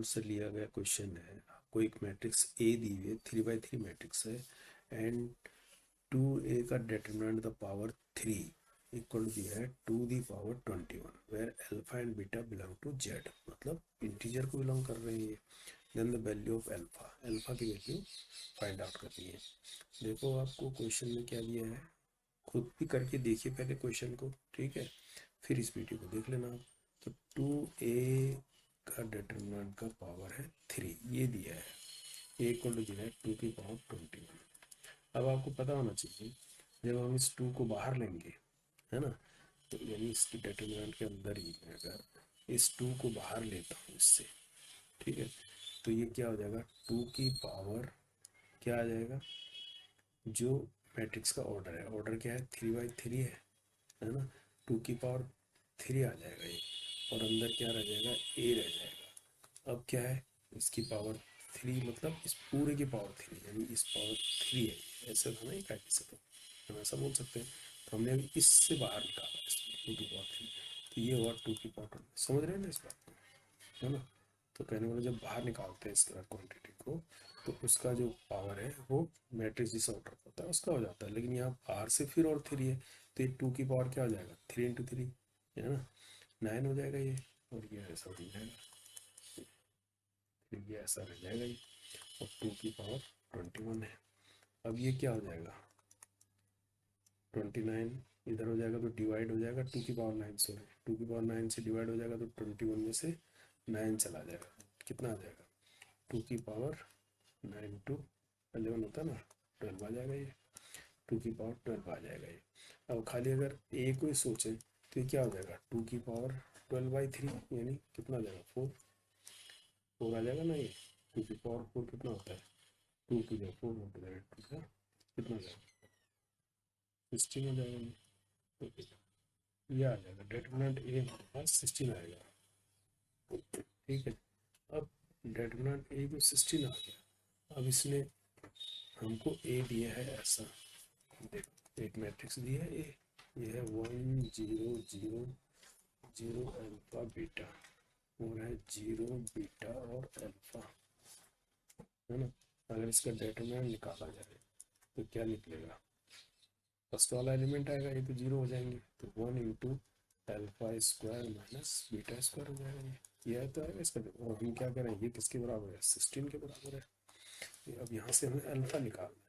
से लिया गया क्वेश्चन है। आपको एक मैट्रिक्स ए दी हुई है, 3 by 3 मैट्रिक्स है, एंड 2a का determinant the power 3 equal to दिया है 2 the power 21 where alpha and beta belong to Z, मतलब इंटीजर को बिलोंग कर रही है। Then the value of alpha, alpha की वैल्यू फाइंड आउट करनी है। देखो आपको क्वेश्चन में क्या दिया है, खुद भी करके देखिए पहले क्वेश्चन को, ठीक है, फिर इस वीडियो को देख लेना आप। तो 2a का डिटरमिनेंट का पावर है 3, ये दिया है, ए इक्वल टू दिया है 2 की पावर 21। अब आपको पता होना चाहिए, जब हम इस 2 को बाहर लेंगे, है ना, तो यानी इसकी डिटरमिनेंट के अंदर ही मैं अगर इस 2 को बाहर लेता हूँ इससे, ठीक है, तो ये क्या हो जाएगा, 2 की पावर क्या आ जाएगा, जो मैट्रिक्स का ऑर्डर है, ऑर्डर क्या है, 3 by 3 है ना, 2 की पावर 3 आ जाएगा ये, और अंदर क्या रह जाएगा, ए रह जाएगा। अब क्या है, इसकी पावर 3 मतलब इस पूरे की पावर 3, यानी इस पावर 3 है ये, ऐसे था ना, एक आगे से तो हम ऐसा बोल सकते हैं। तो हमने अभी इससे बाहर निकाला इसमें 2 की पावर 3, तो ये हुआ 2 की पावर 20। समझ रहे हैं ना इस बात को, है ना। तो कहने वाला जब बाहर निकालते हैं इस तरह क्वान्टिटी को, तो उसका जो पावर है वो मैट्रिक्स जिस ऑर्डर का होता है उसका हो जाता है, लेकिन यहाँ बाहर से फिर और 3 है, तो ये 2 की पावर क्या हो जाएगा, 3 × 3, है ना, 9 हो जाएगा ये, और ये ऐसा हो जाएगा, फिर ये ऐसा रह जाएगा ये, और 2 की पावर 21 है। अब ये क्या हो जाएगा, 29 इधर हो जाएगा तो डिवाइड हो जाएगा 2 की पावर 9 से, 2 की पावर 9 से डिवाइड हो जाएगा तो 21 में से 9 चला जाएगा, कितना आ जाएगा, 2 की पावर 9 × 11 होता है ना, 12 आ जाएगा ये, 2 की पावर 12 आ जाएगा ये। अब खाली अगर ए को ही सोचें तो ये क्या हो जाएगा, 2 की पावर 12 by 3, यानी कितना आ जाएगा, 4, 4 आ जाएगा ना ये। 2 की पावर 4 कितना होता है, 2 2 4 टू द 2 का कितना आ जाएगा, 16 हो जाएगा ये। तो ये आ जाएगा डिटरमिनेंट ए हमारे पास 16 आएगा, ठीक है। अब डिटरमिनेंट ए को 16 आ गया, अब इसने हमको ए दिया है ऐसा, देखो एक मैट्रिक्स दिया है ए, ये है 1 0 0 0 अल्फा बीटा, और है 0 बीटा और अल्फा, है ना। अगर इसका डिटरमिनेंट निकाला जाए तो क्या निकलेगा, फर्स्ट वाला एलिमेंट आएगा, ये तो 0 हो जाएंगे, तो 1 × alpha square minus beta square हो जाएगा ये तो आएगा इसका। और हम क्या करें, ये किसके बराबर है, 16 के बराबर है। अब यहाँ से हमें अल्फा निकालना है,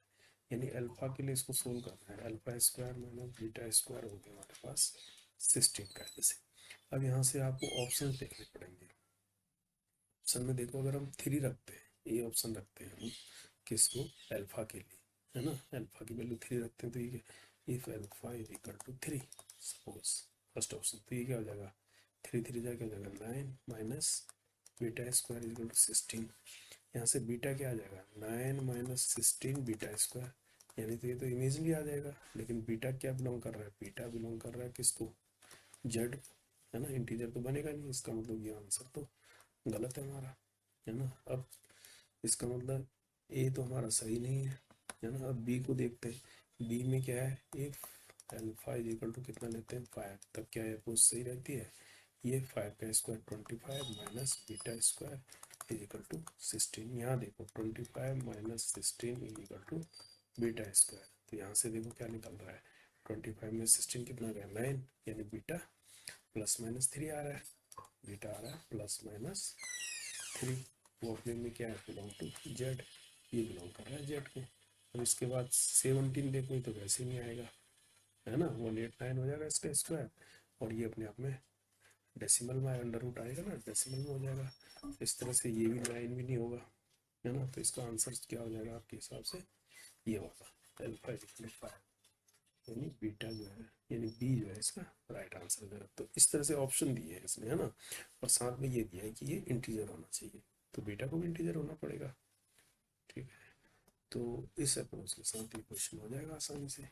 यानी अल्फा के लिए इसको सोल्व करना है, alpha square minus beta square हो गया हमारे पास 16 का, जैसे। अब यहाँ से आपको ऑप्शन देखने पड़ेंगे। ऑप्शन में देखो, अगर हम 3 रखते हैं, ये ऑप्शन रखते हैं हम किसको, अल्फा के लिए, है ना, अल्फा की वैल्यू 3 रखते हैं, तो ये if alpha is equal to 3 suppose, first option, तो ये क्या हो जाएगा, 3 3 जा क्या हो जाएगा 9 minus beta square is equal to 16। यहाँ से बीटा क्या आ जाएगा, 9 माइनस 16 बीटा स्क्वायर, यानी तो ये तो इमेजली आ जाएगा, लेकिन बीटा क्या बिलोंग कर रहा है, बीटा बिलोंग कर रहा है किसको, जेड, है ना, इंटीजर तो बनेगा नहीं, इसका मतलब ये आंसर तो गलत है हमारा, है ना। अब इसका मतलब ए तो हमारा सही नहीं है ना। अब बी को देखते हैं, बी में क्या है, if alpha is equal to कितना लेते हैं 5, तब क्या है, अपोज सही रहती है, ये 5 का square 25 minus beta square is equal to 16। यहाँ देखो 25 minus 16 is equal to beta square, तो यहाँ से देखो क्या निकल रहा है, 25 में 16 कितना गया 9, यानी बीटा प्लस माइनस 3 आ रहा है, बीटा आ रहा है प्लस माइनस 3, वो अपने में क्या है, बिलोंग टू जेड, ये बिलोंग कर रहा है जेड को। अब इसके बाद 17 देखो, तो वैसे नहीं आएगा, है ना, 189 हो जाएगा इसका स्क्वायर, और ये अपने आप में डेसिमल में अंडर रूट आएगा ना, डेसिमल में हो जाएगा, इस तरह से ये भी 9 भी नहीं होगा, है ना। तो इसका आंसर क्या हो जाएगा आपके हिसाब से, ये होगा अल्फा इज इक्वल टू 5, यानी बीटा जो है, यानी बी जो है इसका राइट आंसर है। तो इस तरह से ऑप्शन दिए हैं इसने, है ना, और साथ में ये दिया है कि ये इंटीजर होना चाहिए, तो बीटा को भी इंटीजर होना पड़ेगा, ठीक है। तो इस अप्रोच के साथ ये क्वेश्चन हो जाएगा आसानी से।